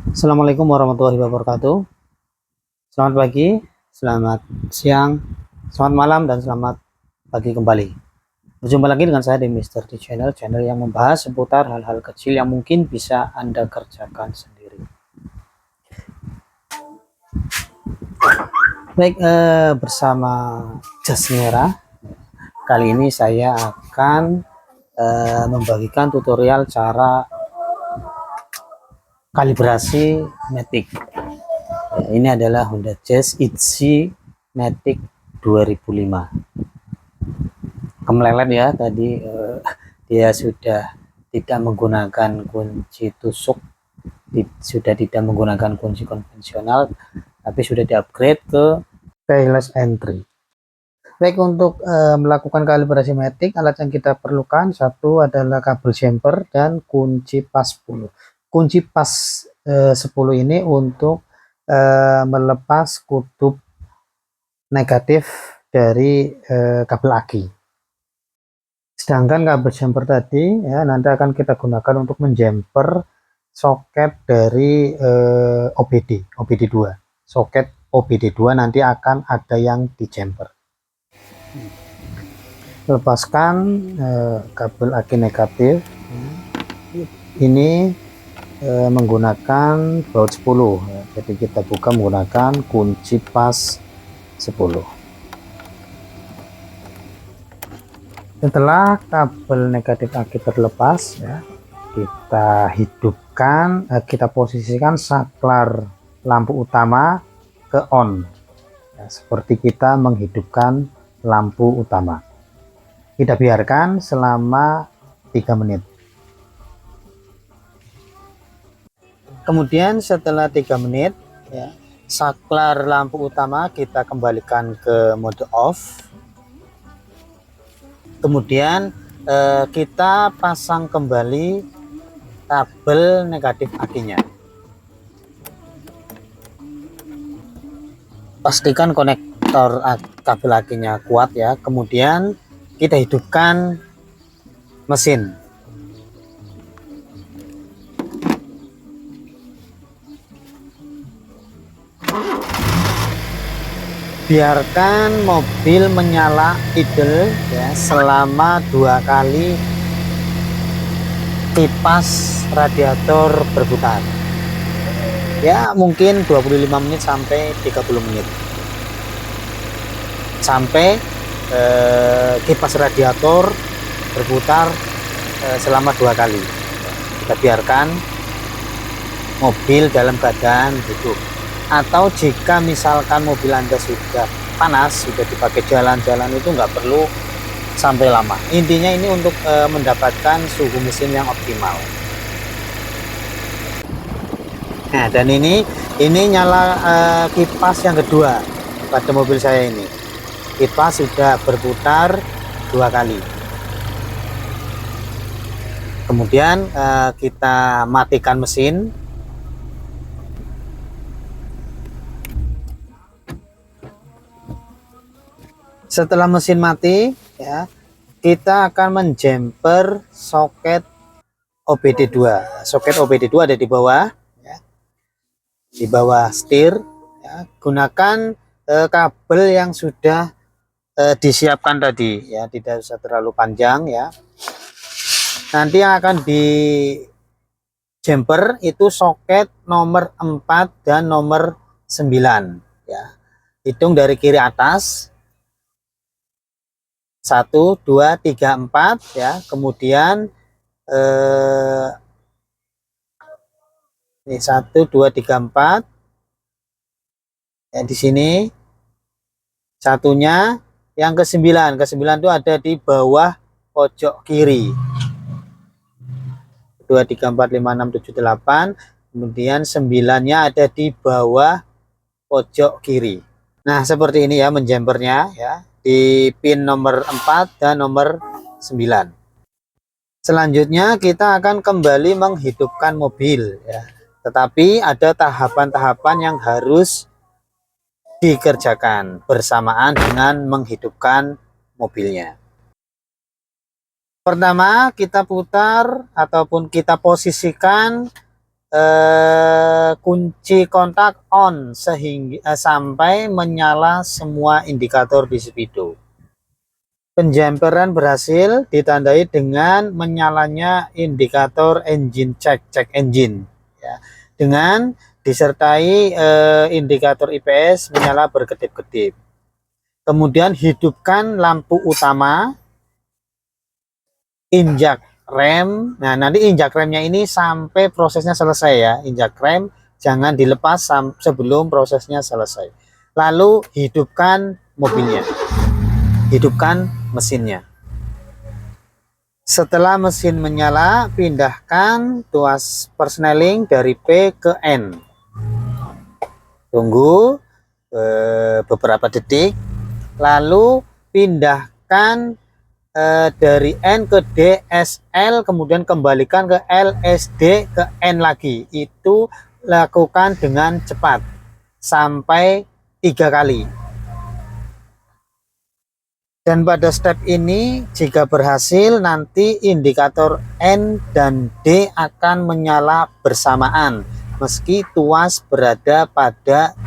Assalamualaikum warahmatullahi wabarakatuh. Selamat pagi, selamat siang, selamat malam, dan selamat pagi kembali. Berjumpa lagi dengan saya di Mr. T Channel, channel yang membahas seputar hal-hal kecil yang mungkin bisa Anda kerjakan sendiri. Baik, bersama Jas Merah, kali ini saya akan membagikan tutorial cara kalibrasi Matic. Ini adalah Honda Jazz Itzy Matic 2005. Kemelelet ya tadi, dia sudah tidak menggunakan kunci tusuk, sudah tidak menggunakan kunci konvensional, tapi sudah di-upgrade ke keyless entry. Baik, untuk melakukan kalibrasi Matic, alat yang kita perlukan satu adalah kabel jumper dan kunci pas 10. Kunci pas 10 ini untuk melepas kutub negatif dari kabel aki. Sedangkan kabel jumper tadi ya nanti akan kita gunakan untuk menjumper soket dari OBD2. Soket OBD2 nanti akan ada yang di jumper. Lepaskan kabel aki negatif. Ini menggunakan baut 10 ya. Jadi kita buka menggunakan kunci pas 10. Setelah kabel negatif aki terlepas ya, kita hidupkan, kita posisikan saklar lampu utama ke on ya, seperti kita menghidupkan lampu utama. Kita biarkan selama 3 menit. Kemudian setelah 3 menit ya, saklar lampu utama kita kembalikan ke mode off. Kemudian kita pasang kembali kabel negatif akinya. Pastikan konektor kabel akinya kuat ya. Kemudian kita hidupkan mesin. Biarkan mobil menyala idle ya selama 2 kali kipas radiator berputar. Ya, mungkin 25 menit sampai 30 menit. Sampai kipas radiator berputar selama 2 kali. Kita biarkan mobil dalam keadaan duduk. Atau jika misalkan mobil Anda sudah panas, sudah dipakai jalan-jalan, itu nggak perlu sampai lama. Intinya ini untuk mendapatkan suhu mesin yang optimal. Nah, dan ini nyala kipas yang kedua pada mobil saya ini. Kipas sudah berputar 2 kali. Kemudian kita matikan mesin. Setelah mesin mati ya, kita akan menjumper soket OBD2. Soket OBD2 ada di bawah ya, di bawah setir ya. Gunakan kabel yang sudah disiapkan tadi ya, tidak usah terlalu panjang ya. Nanti yang akan di jumper itu soket nomor 4 dan nomor 9 ya. Hitung dari kiri atas. 1, 2, 3, 4 ya. Kemudian ini 1, 2, 3, 4 ya, di sini satunya. Yang ke-9 itu ada di bawah pojok kiri. 2, 3, 4, 5, 6, 7, 8. Kemudian 9-nya ada di bawah pojok kiri. Nah, seperti ini ya menjumpernya ya, di pin nomor 4 dan nomor 9. Selanjutnya kita akan kembali menghidupkan mobil ya. Tetapi ada tahapan-tahapan yang harus dikerjakan bersamaan dengan menghidupkan mobilnya. Pertama, kita putar ataupun kita posisikan kunci kontak on sehingga sampai menyala semua indikator di speedo. Penjamperan berhasil ditandai dengan menyalanya indikator engine check engine ya, dengan disertai indikator IPS menyala berkedip-kedip. Kemudian hidupkan lampu utama, injak rem. Nah, nanti injak remnya ini sampai prosesnya selesai ya. Injak rem jangan dilepas sebelum prosesnya selesai. Lalu hidupkan mobilnya, hidupkan mesinnya. Setelah mesin menyala, pindahkan tuas persneling dari P ke N. Tunggu beberapa detik, lalu pindahkan dari N ke D, SL, kemudian kembalikan ke L, SD, ke N lagi. Itu lakukan dengan cepat sampai 3 kali. Dan pada step ini jika berhasil, nanti indikator N dan D akan menyala bersamaan meski tuas berada pada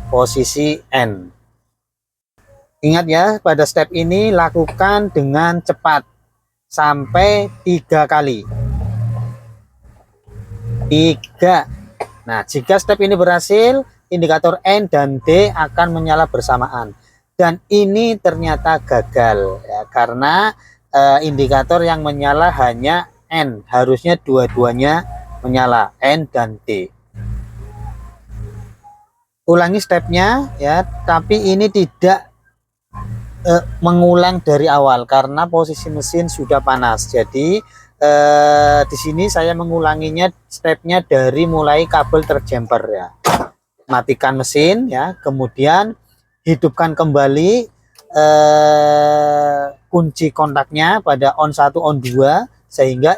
posisi N. Ingat ya, pada step ini lakukan dengan cepat sampai 3 kali. 3. Nah, jika step ini berhasil, indikator N dan D akan menyala bersamaan. Dan ini ternyata gagal ya, karena indikator yang menyala hanya N, harusnya dua-duanya menyala, N dan D. Ulangi stepnya ya, tapi ini tidak mengulang dari awal karena posisi mesin sudah panas. Jadi di sini saya mengulanginya stepnya dari mulai kabel terjumper ya. Matikan mesin ya, kemudian hidupkan kembali kunci kontaknya pada on 1 on 2 sehingga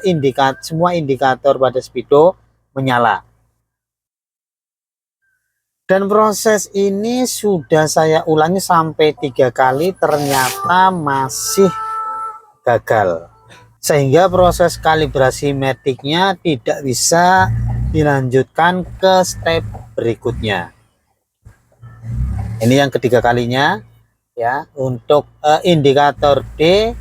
semua indikator pada speedo menyala. Dan proses ini sudah saya ulangi sampai 3 kali, ternyata masih gagal. Sehingga proses kalibrasi maticnya tidak bisa dilanjutkan ke step berikutnya. Ini yang ketiga kalinya ya, untuk indikator D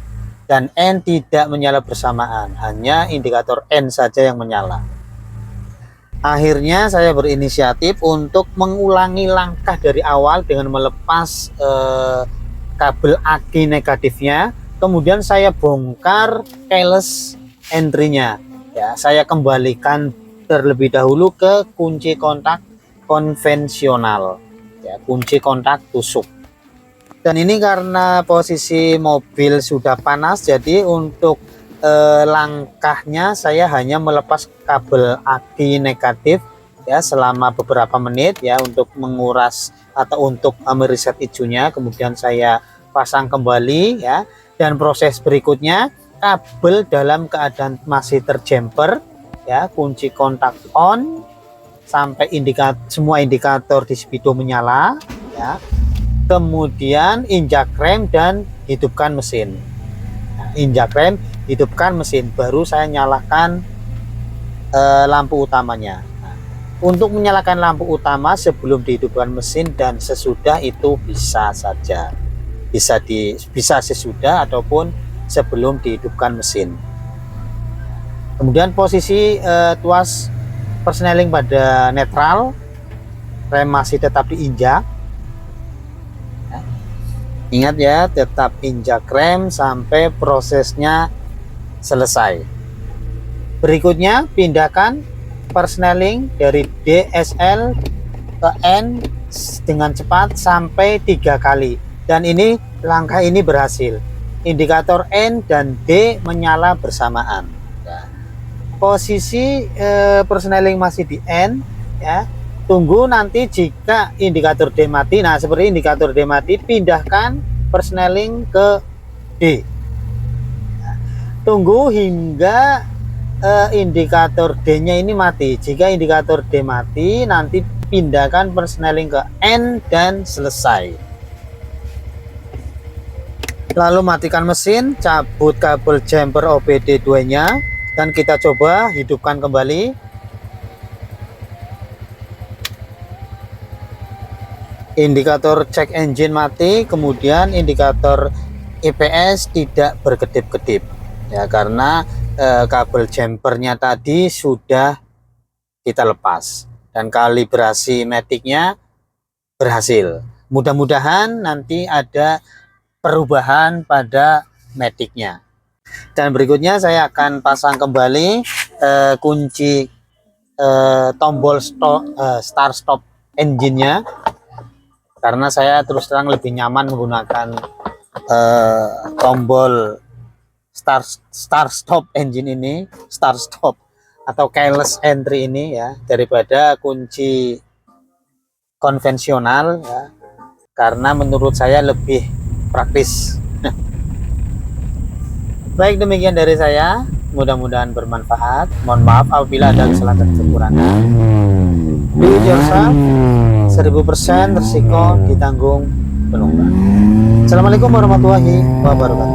dan N tidak menyala bersamaan, hanya indikator N saja yang menyala. Akhirnya saya berinisiatif untuk mengulangi langkah dari awal dengan melepas kabel aki negatifnya, kemudian saya bongkar keyless entry-nya ya, saya kembalikan terlebih dahulu ke kunci kontak konvensional ya, kunci kontak tusuk. Dan ini karena posisi mobil sudah panas, jadi untuk langkahnya saya hanya melepas kabel aki negatif ya selama beberapa menit ya, untuk menguras atau untuk mereset ijunya, kemudian saya pasang kembali ya. Dan proses berikutnya, kabel dalam keadaan masih terjumper ya, kunci kontak on sampai semua indikator di speedo menyala ya, kemudian injak rem dan hidupkan mesin. Nah, injak rem, hidupkan mesin, baru saya nyalakan lampu utamanya. Nah, untuk menyalakan lampu utama sebelum dihidupkan mesin dan sesudah itu bisa saja, bisa sesudah ataupun sebelum dihidupkan mesin. Kemudian posisi tuas persneling pada netral, rem masih tetap diinjak. Ingat ya, tetap injak rem sampai prosesnya selesai. Berikutnya pindahkan persneling dari DSL ke N dengan cepat sampai 3 kali. Dan ini langkah ini berhasil. Indikator N dan D menyala bersamaan. Ya. Posisi persneling masih di N ya. Tunggu nanti jika indikator D mati. Nah, seperti indikator D mati, pindahkan persneling ke D. Tunggu hingga indikator D-nya ini mati. Jika indikator D mati, nanti pindahkan persneling ke N dan selesai. Lalu matikan mesin, cabut kabel jumper OBD2-nya, dan kita coba hidupkan kembali. indikator check engine mati, kemudian indikator IPS tidak berkedip-kedip ya, karena kabel jumpernya tadi sudah kita lepas dan kalibrasi maticnya berhasil. Mudah-mudahan nanti ada perubahan pada maticnya. Dan berikutnya saya akan pasang kembali kunci tombol start stop engine-nya, karena saya terus terang lebih nyaman menggunakan tombol start stop engine ini, start stop atau keyless entry ini ya, daripada kunci konvensional ya, karena menurut saya lebih praktis. Baik, demikian dari saya, mudah-mudahan bermanfaat. Mohon maaf apabila ada kesalahan dan kekurangan. Do it yourself, 1000% resiko ditanggung penumpang. Assalamualaikum warahmatullahi wabarakatuh.